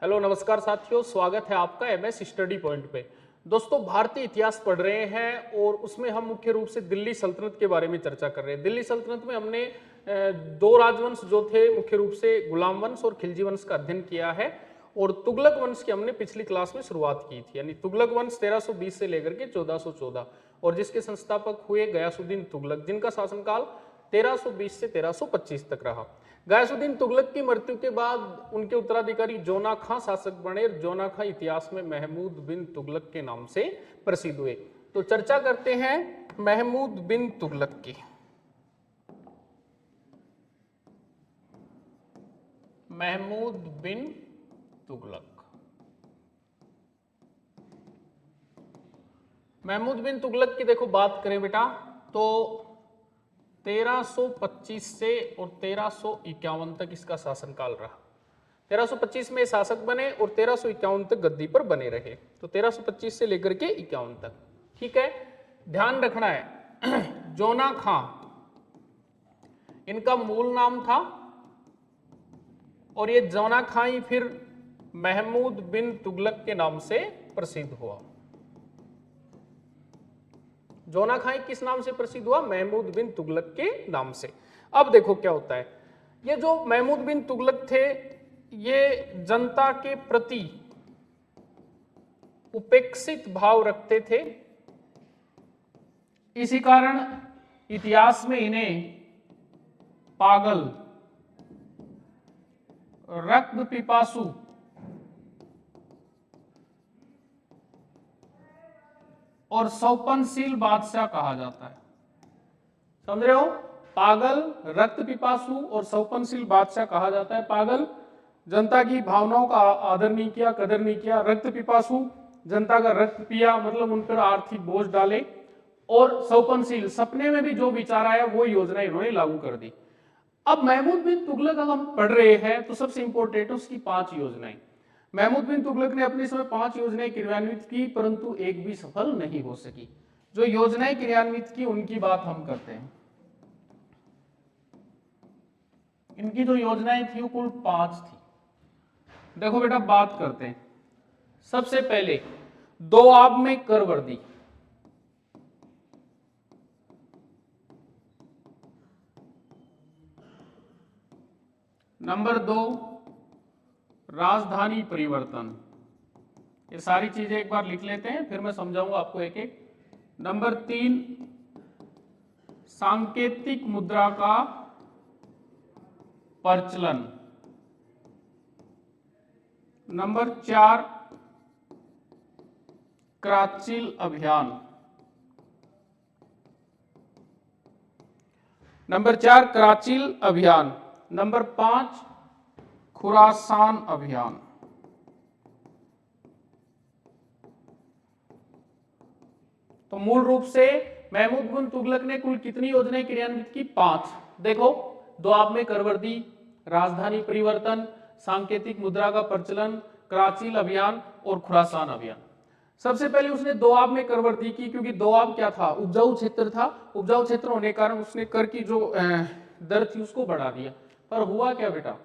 Hello नमस्कार साथियों, स्वागत है आपका एमएस स्टडी पॉइंट पे। दोस्तों, भारतीय इतिहास पढ़ रहे हैं और उसमें हम मुख्य रूप से दिल्ली सल्तनत के बारे में चर्चा कर रहे हैं। दिल्ली सल्तनत में हमने दो राजवंश जो थे, मुख्य रूप से गुलाम वंश और खिलजी वंश का अध्ययन किया है और तुगलक वंश की हमने पिछली क्लास में शुरुआत की थी। यानी तुगलक वंश 1320 से लेकर के 1414 और जिसके संस्थापक हुए गयासुद्दीन तुगलक, जिनका शासनकाल 1320 से 1325 तक रहा। गयासुद्दीन तुगलक की मृत्यु के बाद उनके उत्तराधिकारी जोना खां शासक बने। जोना खां इतिहास में महमूद बिन तुगलक के नाम से प्रसिद्ध हुए। तो चर्चा करते हैं महमूद बिन तुगलक की। महमूद बिन तुगलक। महमूद बिन तुगलक की देखो बात करें बेटा तो 1325 से और 1351 तक इसका शासनकाल रहा। 1325 में शासक बने और 1351 तक गद्दी पर बने रहे। तो 1325 से लेकर के 51 तक, ठीक है। ध्यान रखना है जोना खां इनका मूल नाम था और ये जोना खां ही फिर महमूद बिन तुगलक के नाम से प्रसिद्ध हुआ। जोना खां किस नाम से प्रसिद्ध हुआ? महमूद बिन तुगलक के नाम से। अब देखो क्या होता है, ये जो महमूद बिन तुगलक थे ये जनता के प्रति उपेक्षित भाव रखते थे। इसी कारण इतिहास में इन्हें पागल, रक्त पिपासु और सौपनशील बादशाह कहा जाता है। समझ रहे हो? पागल, रक्त पिपासु और सौपनशील बादशाह कहा जाता है। पागल, जनता की भावनाओं का आदर नहीं किया, कदर नहीं किया। रक्त पिपासु, जनता का रक्त पिया, मतलब उन पर आर्थिक बोझ डाले। और सौपनशील, सपने में भी जो विचार आया वो योजना इन्होंने लागू कर दी। अब महमूद बिन तुगलक अगर हम पढ़ रहे हैं तो सबसे इंपॉर्टेंट है उसकी 5 योजनाएं। महमूद बिन तुगलक ने अपने समय 5 योजनाएं क्रियान्वित की, परंतु एक भी सफल नहीं हो सकी। जो योजनाएं क्रियान्वित की उनकी बात हम करते हैं। इनकी जो योजनाएं थी वो कुल 5 थी। देखो बेटा, बात करते हैं। सबसे पहले दोआब में कर वर्दी। नंबर 2 राजधानी परिवर्तन। ये सारी चीजें एक बार लिख लेते हैं, फिर मैं समझाऊंगा आपको एक एक। नंबर 3 सांकेतिक मुद्रा का प्रचलन। नंबर 4 कराचिल अभियान। नंबर 4 कराचिल अभियान। नंबर 5 खुरासान अभियान। तो मूल रूप से महमूद बिन तुगलक ने कुल कितनी योजनाएं क्रियान्वित की? 5। देखो, दोआब में करवर्दी, राजधानी परिवर्तन, सांकेतिक मुद्रा का प्रचलन, कराचिल अभियान और खुरासान अभियान। सबसे पहले उसने दोआब में करवर्दी की, क्योंकि दोआब क्या था? उपजाऊ क्षेत्र था। उपजाऊ क्षेत्र होने के कारण उसने कर की जो दर थी उसको बढ़ा दिया। पर हुआ क्या बेटा,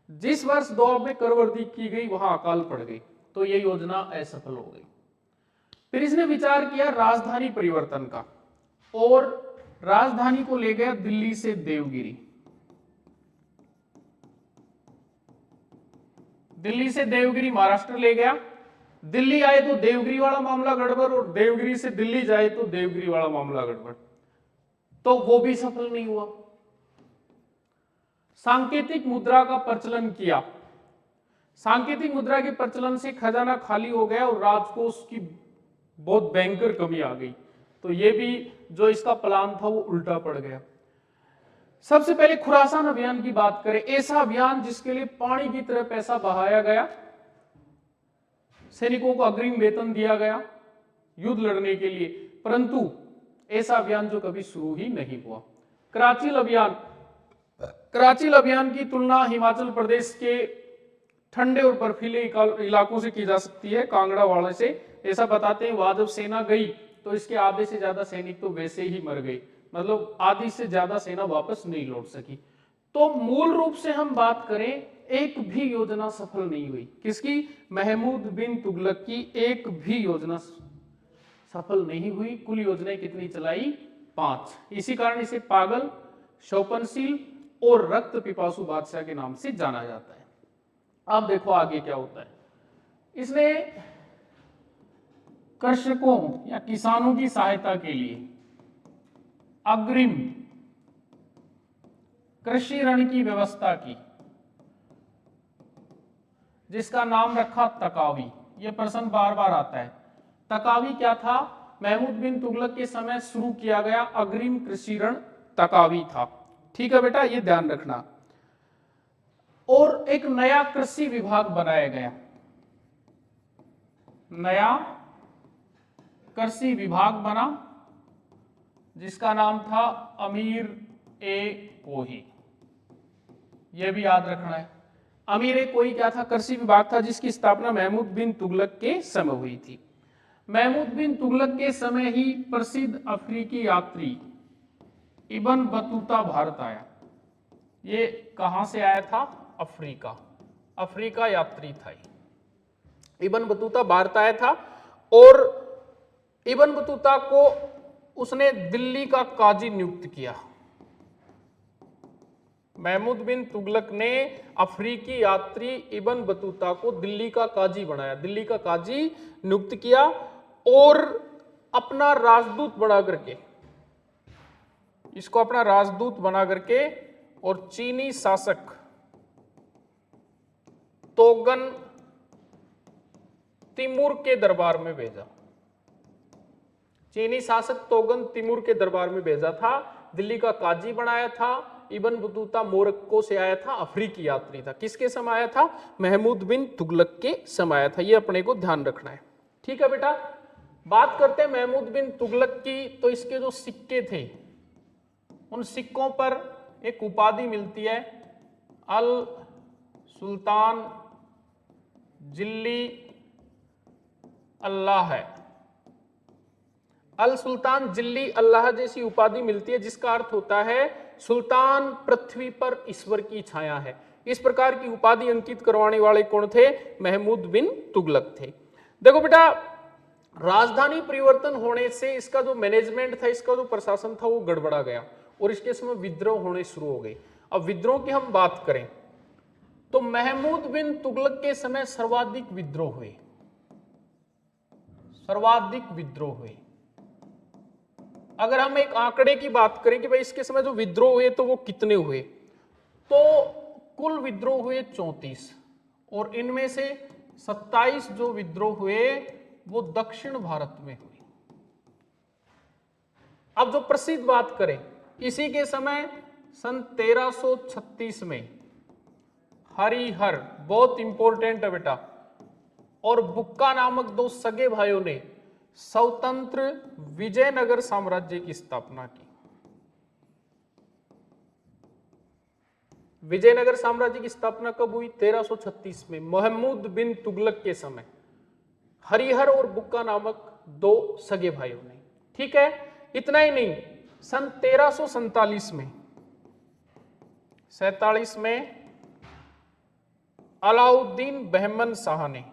जिस वर्ष दोआब में करवर्दी की गई वहां अकाल पड़ गई, तो यह योजना असफल हो गई। फिर इसने विचार किया राजधानी परिवर्तन का और राजधानी को ले गया दिल्ली से देवगिरी। दिल्ली से देवगिरी महाराष्ट्र ले गया। दिल्ली आए तो देवगिरी वाला मामला गड़बड़ और देवगिरी से दिल्ली जाए तो देवगिरी वाला मामला गड़बड़, तो वो भी सफल नहीं हुआ। सांकेतिक मुद्रा का प्रचलन किया। सांकेतिक मुद्रा के प्रचलन से खजाना खाली हो गया और राजकोष की बहुत भयंकर कमी आ गई। तो ये भी जो इसका प्लान था वो उल्टा पड़ गया। सबसे पहले खुरासान अभियान की बात करें, ऐसा अभियान जिसके लिए पानी की तरह पैसा बहाया गया, सैनिकों को अग्रिम वेतन दिया गया युद्ध लड़ने के लिए, परंतु ऐसा अभियान जो कभी शुरू ही नहीं हुआ। कराचिल अभियान। कराचिल अभियान की तुलना हिमाचल प्रदेश के ठंडे और बर्फीले इलाकों से की जा सकती है, कांगड़ा वाले से। ऐसा बताते हैं वहां जब सेना गई तो इसके आधे से ज्यादा सैनिक तो वैसे ही मर गए, मतलब आधी से ज्यादा सेना वापस नहीं लौट सकी। तो मूल रूप से हम बात करें, एक भी योजना सफल नहीं हुई। किसकी? महमूद बिन तुगलक की एक भी योजना सफल नहीं हुई। कुल योजनाएं कितनी चलाई? 5। इसी कारण इसे पागल, शोपनशील और रक्त पिपासु बादशाह के नाम से जाना जाता है। अब देखो आगे क्या होता है। इसने कृषकों या किसानों की सहायता के लिए अग्रिम कृषि ऋण की व्यवस्था की, जिसका नाम रखा तकावी। यह प्रश्न बार बार आता है। तकावी क्या था? महमूद बिन तुगलक के समय शुरू किया गया अग्रिम कृषि ऋण तकावी था। ठीक है बेटा, यह ध्यान रखना। और एक नया कृषि विभाग बनाया गया, नया कृषि विभाग बना, जिसका नाम था अमीर ए कोही। यह भी याद रखना है। अमीर ए कोही क्या था? कृषि विभाग था, जिसकी स्थापना महमूद बिन तुगलक के समय हुई थी। महमूद बिन तुगलक के समय ही प्रसिद्ध अफ्रीकी यात्री इब्न बतूता भारत आया। ये कहां से आया था? अफ्रीका। अफ्रीका यात्री था इब्न बतूता भारत आया था। और इब्न बतूता को उसने दिल्ली का काजी नियुक्त किया। महमूद बिन तुगलक ने अफ्रीकी यात्री इब्न बतूता को दिल्ली का काजी बनाया, दिल्ली का काजी नियुक्त किया और अपना राजदूत बना करके, इसको अपना राजदूत बना करके और चीनी शासक तोगन तिमूर के दरबार में भेजा। चीनी शासक तोगन तिमूर के दरबार में भेजा था, दिल्ली का काजी बनाया था। इब्न बतूता मोरक्को से आया था, अफ्रीकी यात्री था। किसके समय आया था? महमूद बिन तुगलक के समय आया था। ये अपने को ध्यान रखना है। ठीक है बेटा, बात करते हैं महमूद बिन तुगलक की। तो इसके जो सिक्के थे, उन सिक्कों पर एक उपाधि मिलती है, अल सुल्तान जिल्ली अल्लाह है। अल सुल्तान जिल्ली अल्लाह जैसी उपाधि मिलती है, जिसका अर्थ होता है सुल्तान पृथ्वी पर ईश्वर की छाया है। इस प्रकार की उपाधि अंकित करवाने वाले कौन थे? महमूद बिन तुगलक थे। देखो बेटा, राजधानी परिवर्तन होने से इसका जो मैनेजमेंट था, इसका जो प्रशासन था, वो गड़बड़ा गया और इसके समय विद्रोह होने शुरू हो गए। अब विद्रोह की हम बात करें तो महमूद बिन तुगलक के समय सर्वाधिक विद्रोह हुए, सर्वाधिक विद्रोह हुए। अगर हम एक आंकड़े की बात करें कि भाई इसके समय जो विद्रोह हुए तो वो कितने हुए, तो कुल विद्रोह हुए 34 और इनमें से 27 जो विद्रोह हुए वो दक्षिण भारत में हुए। अब जो प्रसिद्ध बात करें, इसी के समय सन 1336 में हरिहर, बहुत इंपॉर्टेंट है बेटा, और बुक्का नामक दो सगे भाइयों ने स्वतंत्र विजयनगर साम्राज्य की स्थापना की। विजयनगर साम्राज्य की स्थापना कब हुई? 1336 में, महमूद बिन तुगलक के समय, हरिहर और बुक्का नामक दो सगे भाइयों ने। ठीक है, इतना ही नहीं, सन 1347 में, 47 में अलाउद्दीन बहमन शाह ने,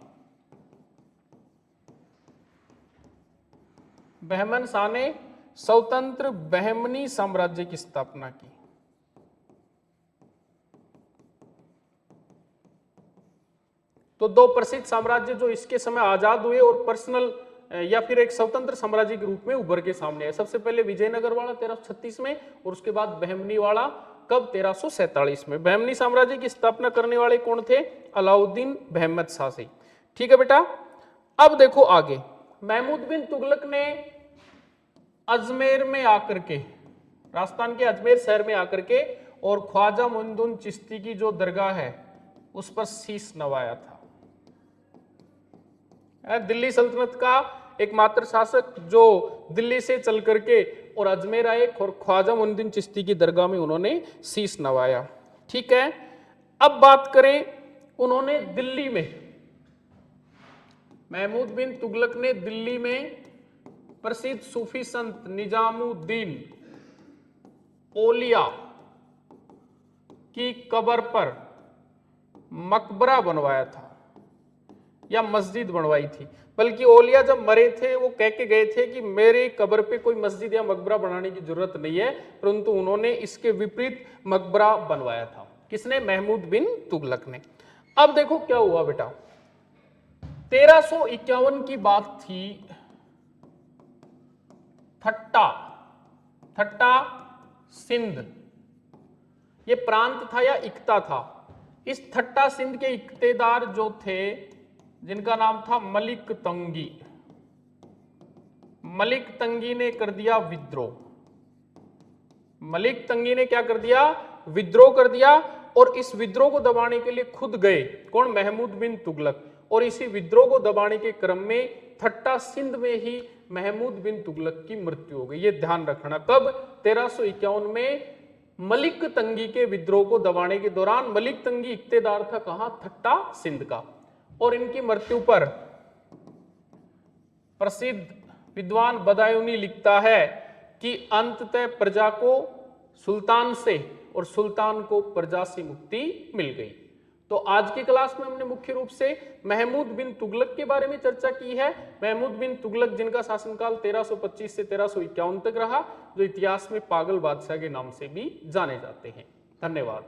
बहमन शाह ने स्वतंत्र बहमनी साम्राज्य की स्थापना की। तो दो प्रसिद्ध साम्राज्य जो इसके समय आजाद हुए और पर्सनल या फिर एक स्वतंत्र साम्राज्य के रूप में उभर के सामने आए। सबसे पहले विजयनगर वाला 1336 में और उसके बाद बहमनी वाला कब? 1347 में। बहमनी साम्राज्य की स्थापना करने वाले कौन थे? अलाउद्दीन बहमद शाह से। ठीक है बेटा, अब देखो आगे। महमूद बिन तुगलक ने अजमेर में आकर के, राजस्थान के अजमेर शहर में आकर के और ख्वाजा मोइनुद्दीन चिश्ती की जो दरगाह है उस पर शीश नवाया था। दिल्ली सल्तनत का एकमात्र शासक जो दिल्ली से चल करके और अजमेर आए और ख्वाजा मोइनुद्दीन चिश्ती की दरगाह में उन्होंने शीश नवाया। ठीक है, अब बात करें, उन्होंने दिल्ली में, महमूद बिन तुगलक ने दिल्ली में प्रसिद्ध सूफी संत निजामुद्दीन औलिया की कब्र पर मकबरा बनवाया था या मस्जिद बनवाई थी। बल्कि औलिया जब मरे थे वो कह के गए थे कि मेरे कब्र पे कोई मस्जिद या मकबरा बनाने की जरूरत नहीं है, परंतु उन्होंने इसके विपरीत मकबरा बनवाया था। किसने? महमूद बिन तुगलक ने। अब देखो क्या हुआ बेटा, 1351 की बात थी। थट्टा सिंध ये प्रांत था या इक्ता था? इस थट्टा सिंध के इक्तेदार जो थे, जिनका नाम था मलिक तंगी, मलिक तंगी ने कर दिया विद्रोह। मलिक तंगी ने क्या कर दिया? विद्रोह कर दिया। और इस विद्रोह को दबाने के लिए खुद गए कौन? महमूद बिन तुगलक। और इसी विद्रोह को दबाने के क्रम में थट्टा सिंध में ही महमूद बिन तुगलक की मृत्यु हो गई। ये ध्यान रखना। कब? 1351 में मलिक तंगी के विद्रोह को दबाने के दौरान। मलिक तंगी इक्तेदार था कहां? थट्टा सिंध का। और इनकी मृत्यु पर प्रसिद्ध विद्वान बदायूनी लिखता है कि अंततः प्रजा को सुल्तान से और सुल्तान को प्रजा से मुक्ति मिल गई। तो आज की क्लास में हमने मुख्य रूप से महमूद बिन तुगलक के बारे में चर्चा की है। महमूद बिन तुगलक जिनका शासनकाल 1325 से 1351 तक रहा, जो इतिहास में पागल बादशाह के नाम से भी जाने जाते हैं। धन्यवाद।